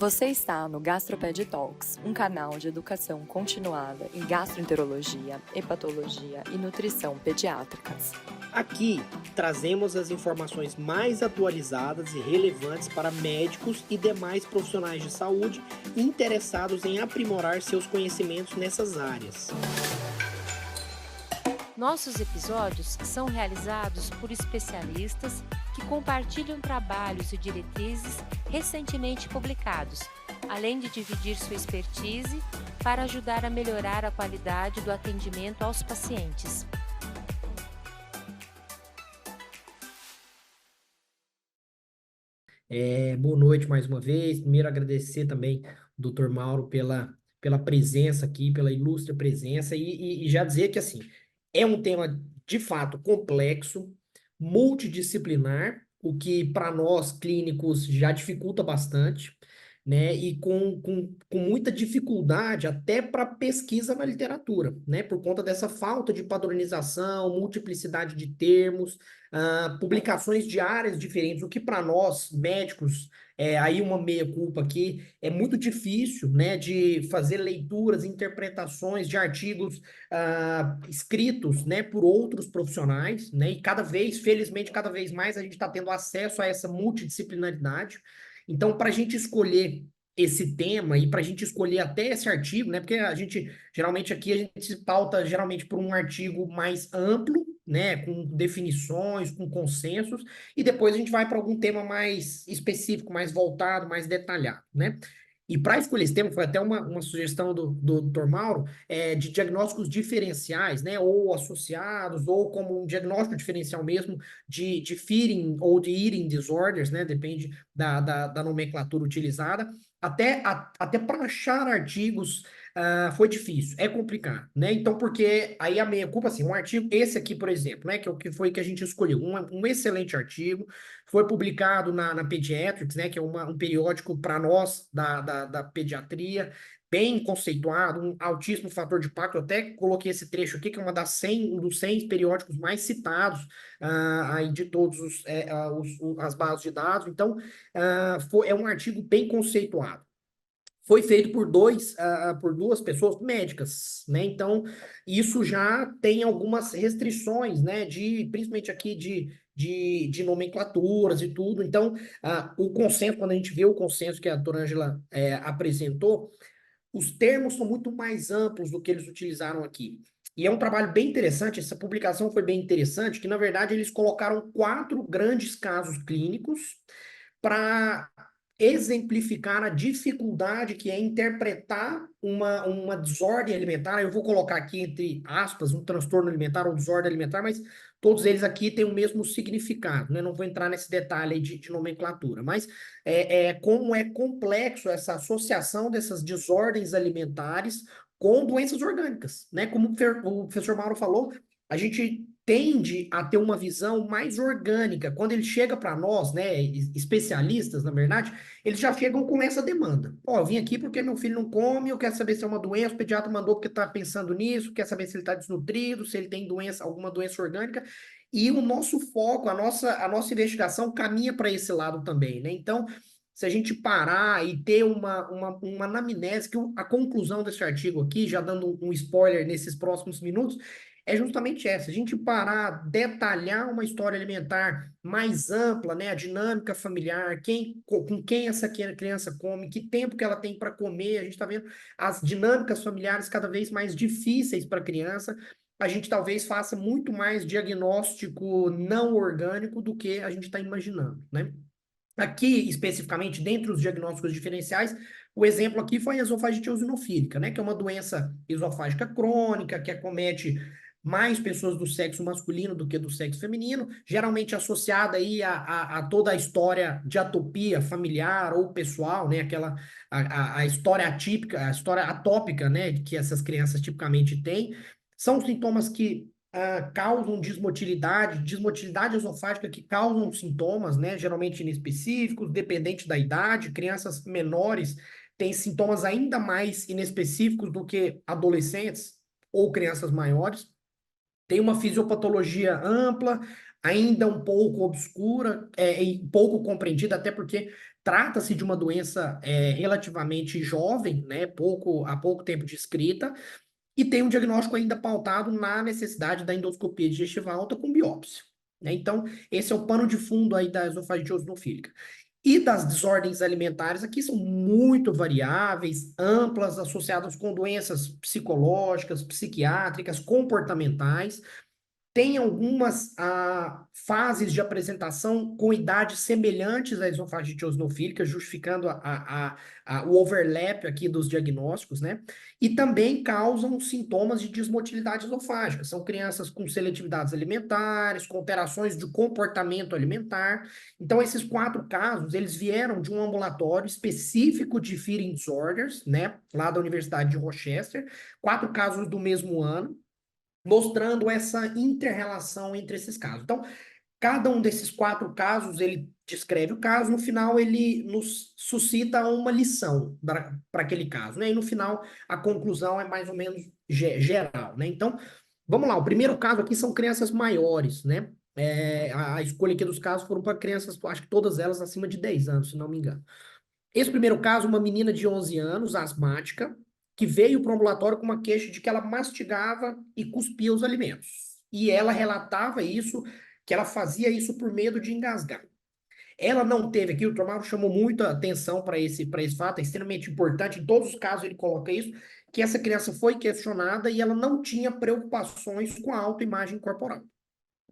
Você está no Gastroped Talks, um canal de educação continuada em gastroenterologia, hepatologia e nutrição pediátricas. Aqui trazemos as informações mais atualizadas e relevantes para médicos e demais profissionais de saúde interessados em aprimorar seus conhecimentos nessas áreas. Nossos episódios são realizados por especialistas que compartilham trabalhos e diretrizes recentemente publicados, além de dividir sua expertise para ajudar a melhorar a qualidade do atendimento aos pacientes. Boa noite mais uma vez. Primeiro agradecer também ao Dr. Mauro pela presença aqui, pela ilustre presença e já dizer que assim, é um tema de fato complexo, multidisciplinar, o que para nós clínicos já dificulta bastante, né? E com muita dificuldade até para pesquisa na literatura, né? Por conta dessa falta de padronização, multiplicidade de termos, publicações de áreas diferentes, o que para nós, médicos, aí uma meia-culpa aqui, é muito difícil, né, de fazer leituras, interpretações de artigos escritos, né, por outros profissionais, né, e cada vez, felizmente, cada vez mais a gente está tendo acesso a essa multidisciplinaridade. Então, para a gente escolher esse tema e para a gente escolher até esse artigo, né? Porque a gente, geralmente aqui, a gente se pauta geralmente por um artigo mais amplo, né? Com definições, com consensos, e depois a gente vai para algum tema mais específico, mais voltado, mais detalhado, né? E para escolher esse tema, foi até uma sugestão do Dr. Mauro, de diagnósticos diferenciais, né? Ou associados, ou como um diagnóstico diferencial mesmo de feeding ou de eating disorders, né? Depende da nomenclatura utilizada. Até para achar artigos foi difícil, é complicado, né? Então, porque aí a meia culpa, assim, um artigo, esse aqui, por exemplo, né? Que é o que foi que a gente escolheu, um excelente artigo, foi publicado na Pediatrics, né? Que é um periódico para nós da pediatria, bem conceituado, um altíssimo fator de impacto. Eu até coloquei esse trecho aqui, que é um dos 100 periódicos mais citados aí de todos as bases de dados. Então, é um artigo bem conceituado. Foi feito por duas pessoas médicas, né? Então, isso já tem algumas restrições, né? Principalmente aqui de nomenclaturas e tudo. Então, o consenso, quando a gente vê o consenso que a doutora Ângela apresentou, os termos são muito mais amplos do que eles utilizaram aqui. E é um trabalho bem interessante, essa publicação foi bem interessante, que na verdade eles colocaram 4 grandes casos clínicos para exemplificar a dificuldade que é interpretar uma desordem alimentar. Eu vou colocar aqui entre aspas um transtorno alimentar ou desordem alimentar, mas todos eles aqui têm o mesmo significado, né? Não vou entrar nesse detalhe aí de nomenclatura, mas como é complexo essa associação dessas desordens alimentares com doenças orgânicas, né? Como o professor Mauro falou, a gente tende a ter uma visão mais orgânica. Quando ele chega para nós, né, especialistas, na verdade, eles já chegam com essa demanda. Ó, eu vim aqui porque meu filho não come, eu quero saber se é uma doença, o pediatra mandou porque está pensando nisso, quer saber se ele está desnutrido, se ele tem doença, alguma doença orgânica. E o nosso foco, a nossa investigação caminha para esse lado também, né? Então, se a gente parar e ter uma anamnese, a conclusão desse artigo aqui, já dando um spoiler nesses próximos minutos, é justamente essa, a gente parar, detalhar uma história alimentar mais ampla, né, a dinâmica familiar, com quem essa criança come, que tempo que ela tem para comer, a gente está vendo as dinâmicas familiares cada vez mais difíceis para a criança, a gente talvez faça muito mais diagnóstico não orgânico do que a gente está imaginando, né? Aqui, especificamente, dentre os diagnósticos diferenciais, o exemplo aqui foi a esofagite eosinofílica, né? Que é uma doença esofágica crônica que acomete mais pessoas do sexo masculino do que do sexo feminino, geralmente associada aí a toda a história de atopia familiar ou pessoal, né? A história atípica, a história atópica, né? Que essas crianças tipicamente têm. São sintomas que causam desmotilidade esofágica que causam sintomas, né, geralmente inespecíficos, dependente da idade. Crianças menores têm sintomas ainda mais inespecíficos do que adolescentes ou crianças maiores. Tem uma fisiopatologia ampla, ainda um pouco obscura, e pouco compreendida, até porque trata-se de uma doença relativamente jovem, né, há pouco tempo descrita, e tem um diagnóstico ainda pautado na necessidade da endoscopia digestiva alta com biópsia, né? Então, esse é o pano de fundo aí da esofagite eosinofílica. E das desordens alimentares aqui são muito variáveis, amplas, associadas com doenças psicológicas, psiquiátricas, comportamentais. Tem algumas fases de apresentação com idades semelhantes à esofagite eosinofílica, justificando o overlap aqui dos diagnósticos, né? E também causam sintomas de desmotilidade esofágica. São crianças com seletividades alimentares, com alterações de comportamento alimentar. Então, esses 4 casos, eles vieram de um ambulatório específico de feeding disorders, né? Lá da Universidade de Rochester. 4 casos do mesmo ano, mostrando essa inter-relação entre esses casos. Então, cada um desses 4 casos, ele descreve o caso, no final ele nos suscita uma lição para aquele caso, né? E no final a conclusão é mais ou menos geral, né? Então, vamos lá, o primeiro caso aqui são crianças maiores, né? A escolha aqui dos casos foram para crianças, acho que todas elas acima de 10 anos, se não me engano. Esse primeiro caso, uma menina de 11 anos, asmática, que veio para o ambulatório com uma queixa de que ela mastigava e cuspia os alimentos. E ela relatava isso, que ela fazia isso por medo de engasgar. Ela não teve aqui, o Dr. Mauro chamou muita atenção para esse fato, é extremamente importante, em todos os casos ele coloca isso, que essa criança foi questionada e ela não tinha preocupações com a autoimagem corporal.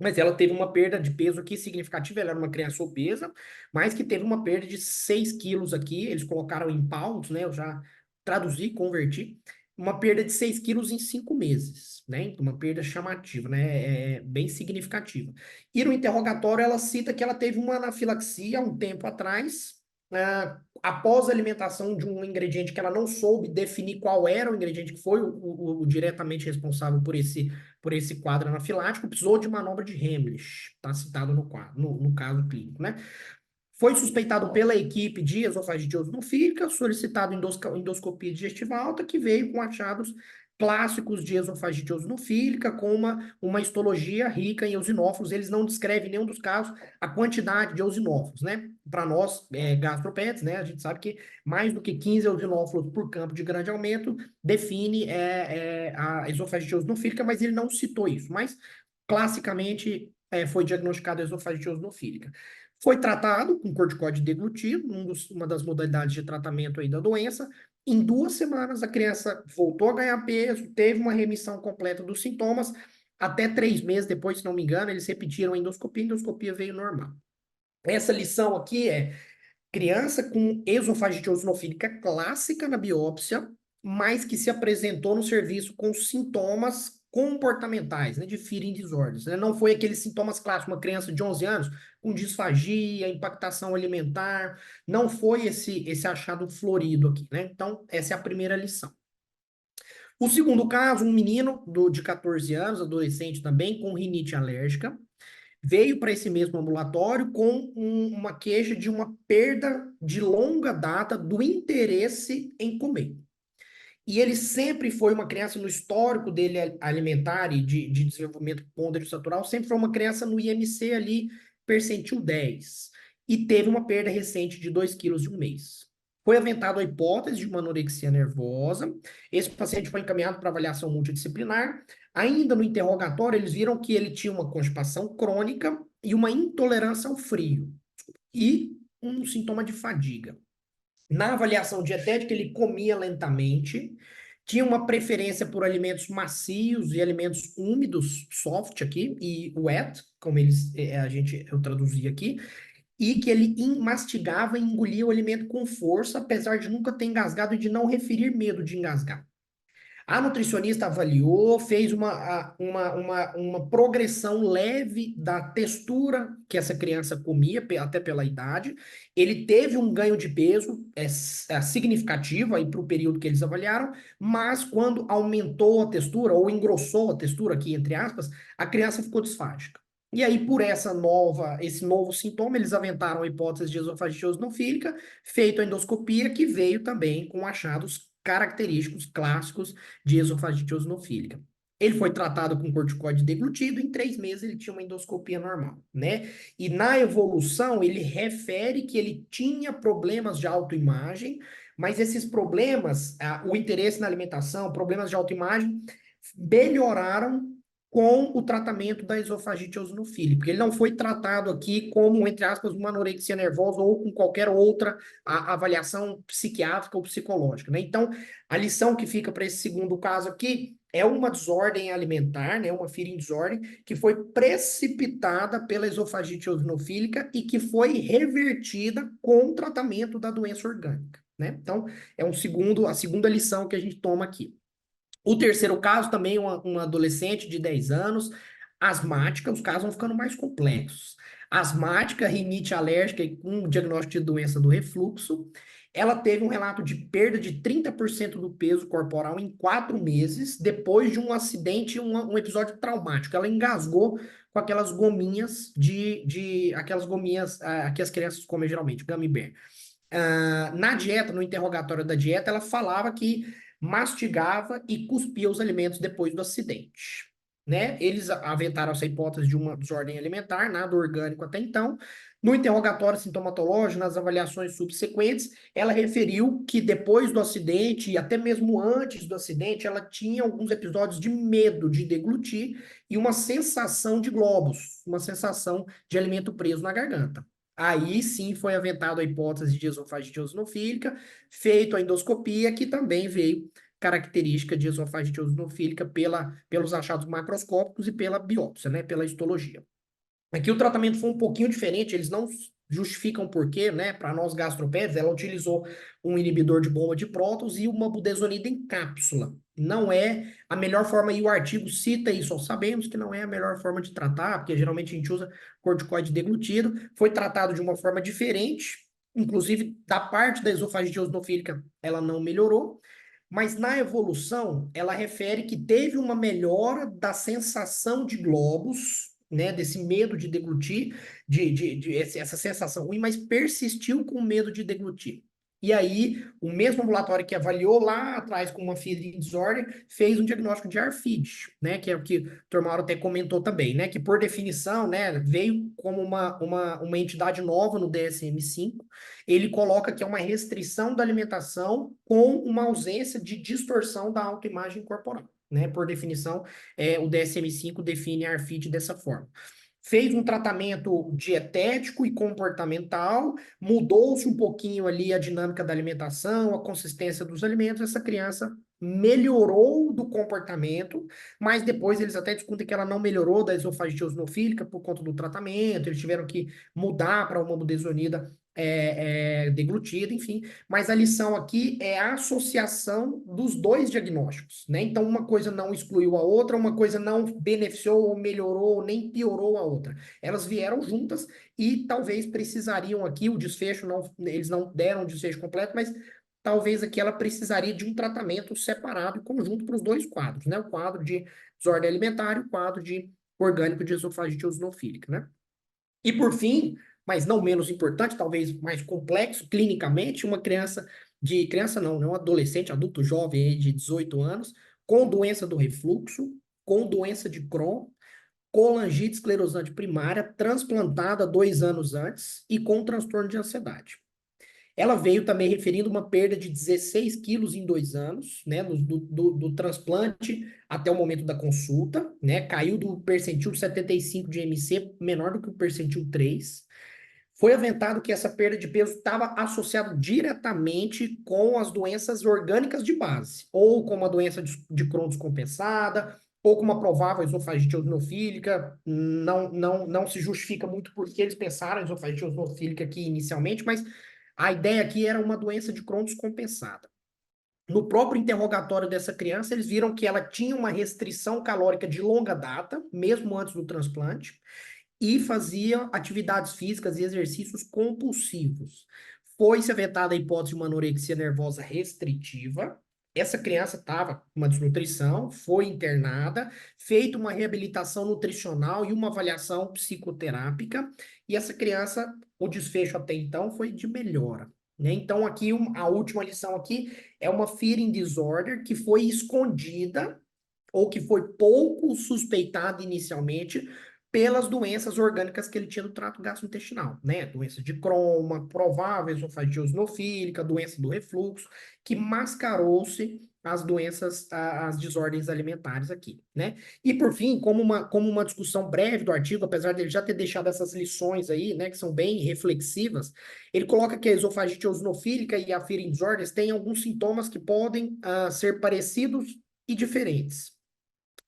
Mas ela teve uma perda de peso aqui significativa, ela era uma criança obesa, mas que teve uma perda de 6 quilos aqui, eles colocaram em pounds, né? Eu já traduzi, converti, uma perda de 6 quilos em 5 meses, né? Então, uma perda chamativa, né? Bem significativa. E no interrogatório ela cita que ela teve uma anafilaxia há um tempo atrás, após a alimentação de um ingrediente que ela não soube definir qual era o ingrediente que foi o diretamente responsável por esse quadro anafilático, precisou de manobra de Heimlich, está citado no quadro, no caso clínico, né? Foi suspeitado pela equipe de esofagite eosinofílica, solicitado endoscopia digestiva alta, que veio com achados clássicos de esofagite eosinofílica, com uma histologia rica em eosinófilos. Eles não descrevem em nenhum dos casos a quantidade de eosinófilos, né? Para nós, gastropets, né? A gente sabe que mais do que 15 eosinófilos por campo de grande aumento define a esofagite eosinofílica, mas ele não citou isso. Mas, classicamente, foi diagnosticado esofagite eosinofílica. Foi tratado com corticoide deglutido, uma das modalidades de tratamento aí da doença. Em 2 semanas, a criança voltou a ganhar peso, teve uma remissão completa dos sintomas. Até 3 meses depois, se não me engano, eles repetiram a endoscopia veio normal. Essa lição aqui é criança com esofagite eosinofílica clássica na biópsia, mas que se apresentou no serviço com sintomas comportamentais, né, de feeding disorders, né? Não foi aqueles sintomas clássicos, uma criança de 11 anos com disfagia, impactação alimentar, não foi esse achado florido aqui, né? Então, essa é a primeira lição. O segundo caso, um menino de 14 anos, adolescente também, com rinite alérgica, veio para esse mesmo ambulatório com uma queixa de uma perda de longa data do interesse em comer. E ele sempre foi uma criança, no histórico dele alimentar e de desenvolvimento pondero-satural, sempre foi uma criança no IMC ali, percentil 10. E teve uma perda recente de 2 quilos em um mês. Foi aventada a hipótese de uma anorexia nervosa. Esse paciente foi encaminhado para avaliação multidisciplinar. Ainda no interrogatório, eles viram que ele tinha uma constipação crônica e uma intolerância ao frio. E um sintoma de fadiga. Na avaliação dietética, ele comia lentamente, tinha uma preferência por alimentos macios e alimentos úmidos, soft aqui, e wet, como eu traduzi aqui, e que ele mastigava e engolia o alimento com força, apesar de nunca ter engasgado e de não referir medo de engasgar. A nutricionista avaliou, fez uma progressão leve da textura que essa criança comia, até pela idade. Ele teve um ganho de peso significativo para o período que eles avaliaram, mas quando aumentou a textura, ou engrossou a textura aqui, entre aspas, a criança ficou disfágica. E aí, por esse novo sintoma, eles aventaram a hipótese de esofagite eosinofílica, feito a endoscopia, que veio também com achados característicos clássicos de esofagite eosinofílica. Ele foi tratado com corticoide deglutido, em 3 meses ele tinha uma endoscopia normal, né? E na evolução, ele refere que ele tinha problemas de autoimagem, mas esses problemas, o interesse na alimentação, problemas de autoimagem, melhoraram com o tratamento da esofagite eosinofílica. Ele não foi tratado aqui como, entre aspas, uma anorexia nervosa ou com qualquer outra avaliação psiquiátrica ou psicológica, né? Então, a lição que fica para esse segundo caso aqui é uma desordem alimentar, né, uma feeding disorder, que foi precipitada pela esofagite eosinofílica e que foi revertida com o tratamento da doença orgânica, né? Então, é a segunda lição que a gente toma aqui. O terceiro caso, também uma adolescente de 10 anos, asmática, os casos vão ficando mais complexos. Asmática, rinite alérgica e com diagnóstico de doença do refluxo. Ela teve um relato de perda de 30% do peso corporal em 4 meses, depois de um acidente, um episódio traumático. Ela engasgou com aquelas gominhas aquelas gominhas que as crianças comem geralmente, gummy bear. Na dieta, no interrogatório da dieta, ela falava que mastigava e cuspia os alimentos depois do acidente, né? Eles aventaram essa hipótese de uma desordem alimentar, nada orgânico até então. No interrogatório sintomatológico, nas avaliações subsequentes, ela referiu que depois do acidente, e até mesmo antes do acidente, ela tinha alguns episódios de medo de deglutir e uma sensação de globos, uma sensação de alimento preso na garganta. Aí sim foi aventada a hipótese de esofagite eosinofílica, feito a endoscopia, que também veio característica de esofagite eosinofílica pelos achados macroscópicos e pela biópsia, né, pela histologia. Aqui o tratamento foi um pouquinho diferente, eles não justificam por quê, né? Para nós gastropédios, ela utilizou um inibidor de bomba de prótons e uma budesonida em cápsula. Não é a melhor forma, e o artigo cita isso, sabemos que não é a melhor forma de tratar, porque geralmente a gente usa corticoide deglutido, foi tratado de uma forma diferente, inclusive da parte da esofagite eosinofílica, ela não melhorou, mas na evolução, ela refere que teve uma melhora da sensação de globos, né, desse medo de deglutir, essa sensação ruim, mas persistiu com medo de deglutir. E aí, o mesmo ambulatório que avaliou lá atrás com uma feeding disorder, fez um diagnóstico de ARFID, né, que é o que o Dr. Mauro até comentou também, né, que por definição, né, veio como uma entidade nova no DSM-5, ele coloca que é uma restrição da alimentação com uma ausência de distorção da autoimagem corporal, né, por definição, o DSM-5 define a ARFID dessa forma. Fez um tratamento dietético e comportamental, mudou-se um pouquinho ali a dinâmica da alimentação, a consistência dos alimentos, essa criança melhorou do comportamento, mas depois eles até discutem que ela não melhorou da esofagite eosinofílica por conta do tratamento, eles tiveram que mudar para uma budesonida deglutida, enfim, mas a lição aqui é a associação dos dois diagnósticos, né? Então, uma coisa não excluiu a outra, uma coisa não beneficiou ou melhorou, ou nem piorou a outra. Elas vieram juntas e talvez precisariam aqui, o desfecho, eles não deram o desfecho completo, mas talvez aqui ela precisaria de um tratamento separado e conjunto para os dois quadros, né? O quadro de desordem alimentar e o quadro de orgânico de esofagite eosinofílica, né? E por fim, mas não menos importante, talvez mais complexo clinicamente, criança não, né? Um adolescente, adulto jovem aí de 18 anos, com doença do refluxo, com doença de Crohn, colangite esclerosante primária, transplantada 2 anos antes e com transtorno de ansiedade. Ela veio também referindo uma perda de 16 quilos em 2 anos, né, do transplante até o momento da consulta, né, caiu do percentil 75 de MC, menor do que o percentil 3. Foi aventado que essa perda de peso estava associada diretamente com as doenças orgânicas de base, ou com uma doença de Crohn descompensada, ou com uma provável esofagite eosinofílica. Não se justifica muito porque eles pensaram em esofagite eosinofílica aqui inicialmente, mas a ideia aqui era uma doença de Crohn descompensada. No próprio interrogatório dessa criança, eles viram que ela tinha uma restrição calórica de longa data, mesmo antes do transplante, e fazia atividades físicas e exercícios compulsivos. Foi-se aventada a hipótese de uma anorexia nervosa restritiva. Essa criança estava com uma desnutrição, foi internada, feita uma reabilitação nutricional e uma avaliação psicoterápica, e essa criança, o desfecho até então foi de melhora, né? Então, aqui, a última lição aqui é uma feeding disorder que foi escondida ou que foi pouco suspeitado inicialmente pelas doenças orgânicas que ele tinha no trato gastrointestinal, né? Doença de Crohn, provável esofagite eosinofílica, doença do refluxo, que mascarou-se as doenças, as desordens alimentares aqui, né? E por fim, como uma discussão breve do artigo, apesar dele já ter deixado essas lições aí, né, que são bem reflexivas, ele coloca que a esofagite eosinofílica e a feeding disorders têm alguns sintomas que podem ser parecidos e diferentes.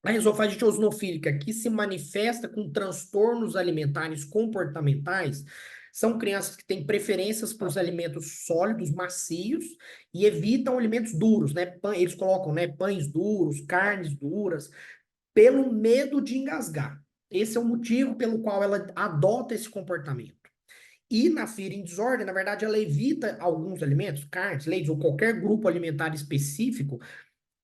A esofagite eosinofílica, que se manifesta com transtornos alimentares comportamentais, são crianças que têm preferências por alimentos sólidos, macios, e evitam alimentos duros, né? Eles colocam, né, pães duros, carnes duras, pelo medo de engasgar. Esse é o motivo pelo qual ela adota esse comportamento. E na feeding disorder, na verdade, ela evita alguns alimentos, carnes, leites ou qualquer grupo alimentar específico,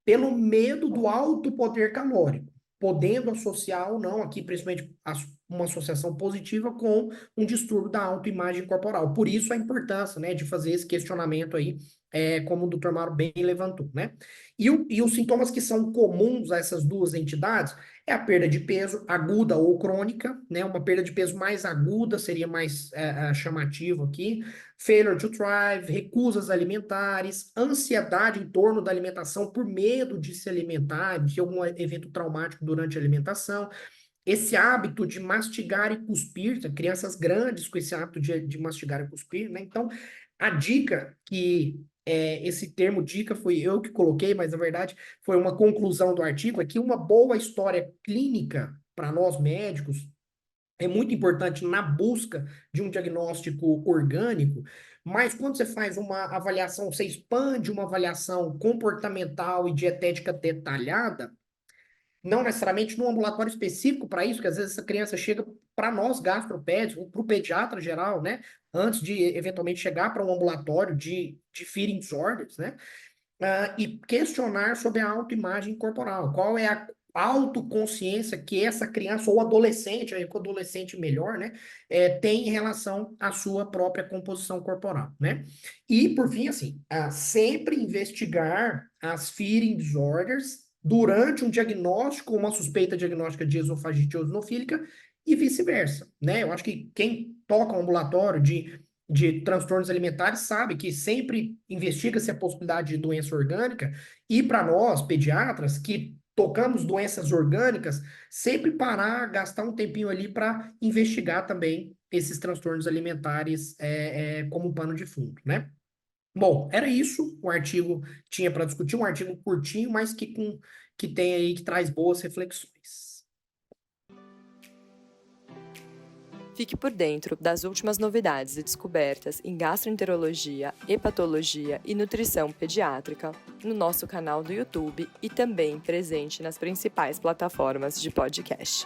pelo medo do alto poder calórico, podendo associar ou não, aqui principalmente uma associação positiva com um distúrbio da autoimagem corporal. Por isso a importância, né, de fazer esse questionamento aí, como o Dr. Mauro bem levantou, né? E os sintomas que são comuns a essas duas entidades é a perda de peso aguda ou crônica, né? Uma perda de peso mais aguda seria mais chamativo aqui. Failure to thrive, recusas alimentares, ansiedade em torno da alimentação por medo de se alimentar, de algum evento traumático durante a alimentação. Esse hábito de mastigar e cuspir, crianças grandes com esse hábito de mastigar e cuspir, né? Então, a dica que esse termo dica foi eu que coloquei, mas na verdade foi uma conclusão do artigo, é que uma boa história clínica para nós médicos é muito importante na busca de um diagnóstico orgânico, mas quando você faz uma avaliação, você expande uma avaliação comportamental e dietética detalhada, não necessariamente num ambulatório específico para isso, porque às vezes essa criança chega para nós, gastropédicos, para o pediatra geral, né? Antes de eventualmente chegar para um ambulatório de feeding disorders, né? E questionar sobre a autoimagem corporal. Qual é a autoconsciência que essa criança ou adolescente, aí com adolescente melhor, né? Tem em relação à sua própria composição corporal, né? E, por fim, assim, sempre investigar as feeding disorders durante um diagnóstico, uma suspeita diagnóstica de esofagite eosinofílica e vice-versa, né? Eu acho que quem toca um ambulatório de transtornos alimentares sabe que sempre investiga-se a possibilidade de doença orgânica e para nós, pediatras, que tocamos doenças orgânicas, sempre parar, gastar um tempinho ali para investigar também esses transtornos alimentares como pano de fundo, né? Bom, era isso o artigo tinha para discutir, um artigo curtinho, mas que tem aí, que traz boas reflexões. Fique por dentro das últimas novidades e descobertas em gastroenterologia, hepatologia e nutrição pediátrica no nosso canal do YouTube e também presente nas principais plataformas de podcast.